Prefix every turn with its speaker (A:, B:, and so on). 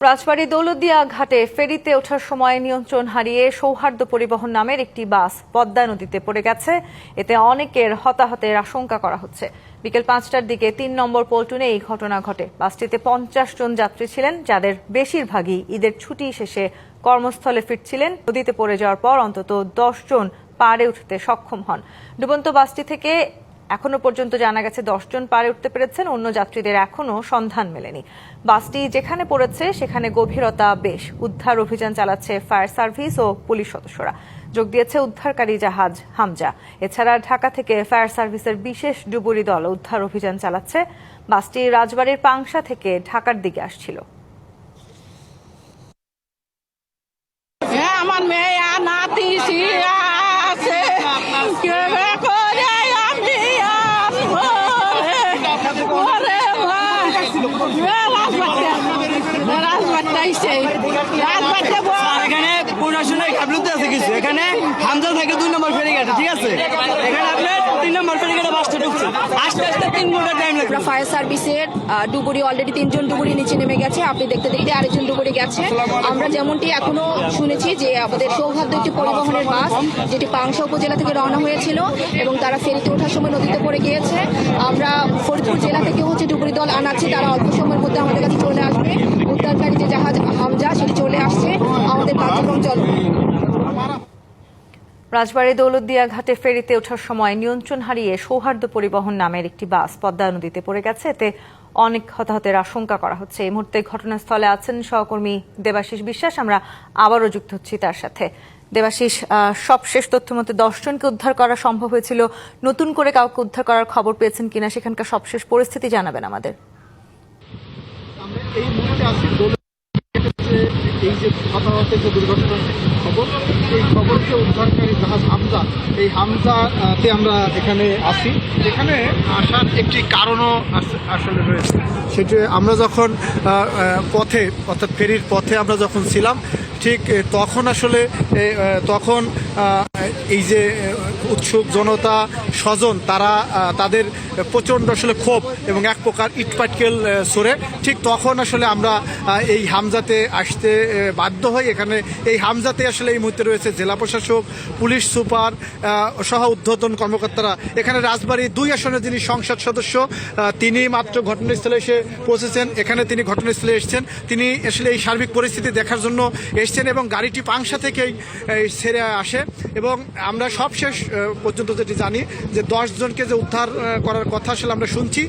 A: রাজবাড়ী দৌলতদিয়া ঘাটে ফেরিতে ওঠার সময় নিয়ন্ত্রণ হারিয়ে সৌহার্দ্য পরিবহন নামের একটি বাস পদ্মা নদীতে পড়ে গেছে। এতে অনেকের হতাহতের আশঙ্কা করা হচ্ছে। বিকেল ৫টার দিকে ৩ নম্বর পল্টনে এই ঘটনা ঘটে। বাসটিতে ৫০ জন যাত্রী ছিলেন, যাদের বেশিরভাগই ঈদের ছুটি শেষে কর্মস্থলে ফিরছিলেন। নদীতে পড়ে যাওয়ার পর অন্তত ১০ জন পাড়ে উঠতে সক্ষম হন। ডুবন্ত বাসটি থেকে এখনো পর্যন্ত জানা গেছে ১০ জন পাড়ে উঠতে পেরেছেন। অন্য যাত্রীদের এখনো সন্ধান মেলেনি। বাসটি যেখানে পড়েছে সেখানে গভীরতা বেশ। উদ্ধার অভিযান চালাচ্ছে ফায়ার সার্ভিস ও পুলিশ সদস্যরা। যোগ দিয়েছে উদ্ধারকারী জাহাজ হামজা। এছাড়া ঢাকা থেকে ফায়ার সার্ভিসের বিশেষ ডুবুরি দল উদ্ধার অভিযান চালাচ্ছে। বাসটি রাজবাড়ীর পাংশা থেকে ঢাকার দিকে আসছিল।
B: আমার মেয়ে নাতি আছে
C: এখানে প্রশাসনের গাফিলতি আছে কিছু। এখানে হামজা থেকে ২ নম্বর ফেরিঘাটে, ঠিক আছে, এখানে আপনার ৩ নম্বর ফেরিঘাটে বাসটা ঢুকছে, আস্তে আস্তে ৩ ঘন্টা টাইম লাগবে।
D: ফায়ার সার্ভিসের ডুবুরি অলরেডি ৩ জন ডুবুরি নিচে নেমে গেছে। আপনি দেখতে দেখতে আরেকজন ডুবুরি গেছে। আমরা যেমনটি এখনো শুনেছি যে আমাদের সৌহার্দ্য একটি পরিবহনের বাস, যেটি পাংশা উপজেলা থেকে রওনা হয়েছিল এবং তারা ফেরিতে ওঠার সময় নদীতে পড়ে গিয়েছে। আমরা ফরিদপুর জেলা থেকে ডুবুরি দল আনাচ্ছি, তারা অল্প সময়ের মধ্যে আমাদের কাছে চলে আসবে। উদ্ধারকারী যে জাহাজ হামজা সেটি চলে আসছে, আমাদের কার্যক্রম চলবে।
A: রাজবাড়ী দৌলতদিয়া ঘাটে ফেরিতে ওঠার সময় নিয়ন্ত্রণ হারিয়ে সৌহার্দ্য পরিবহন নামের একটি বাস পদ্মা নদীতে পড়ে গেছে। এতে অনেক হতাহতের আশঙ্কা করা হচ্ছে। এই মুহূর্তে ঘটনাস্থলে আছেন সহকর্মী দেবাশিস বিশ্বাস। আমরা আবারও যুক্ত হচ্ছি তার সাথে। দেবাশিস, সবশেষ তথ্য মতে ১০ জনকে উদ্ধার করা সম্ভব হয়েছিল। নতুন করে কাউকে উদ্ধার করার খবর পেয়েছেন কিনা, সেখানকার সবশেষ পরিস্থিতি জানাবেন আমাদের।
E: এই মুহূর্তে আছি এই যে হতাহতের যে দুর্ঘটনার খবর, এই খবরকে উদ্ধারকারী জাহাজ হামজা, এই হামজাতে আমরা এখানে আসি। এখানে আসার একটি কারণও আসলে রয়েছে। সেটি আমরা যখন পথে, অর্থাৎ ফেরির পথে আমরা যখন ছিলাম, ঠিক তখন আসলে এই যে উৎসুক জনতা, স্বজন, তারা তাদের প্রচণ্ড আসলে ক্ষোভ এবং এক প্রকার ইটপাটকেল সরে, ঠিক তখন আসলে আমরা এই হামজাতে আসতে বাধ্য হই। এখানে এই হামজাতে আসলে এই মুহূর্তে রয়েছে জেলা প্রশাসক, পুলিশ সুপার সহ ঊর্ধ্বতন কর্মকর্তারা। এখানে রাজবাড়ী ২ আসনের যিনি সংসদ সদস্য, তিনি মাত্র ঘটনাস্থলে এসে পৌঁছেছেন। এখানে তিনি ঘটনাস্থলে এসেছেন, তিনি আসলে এই সার্বিক পরিস্থিতি দেখার জন্য এসছেন এবং গাড়িটি পাংশা থেকেই ছেড়ে আসে। এবং আমরা সবশেষ পর্যন্ত যেটি জানি যে ১০ জনকে যে উদ্ধার করার কথা আসলে আমরা শুনছি।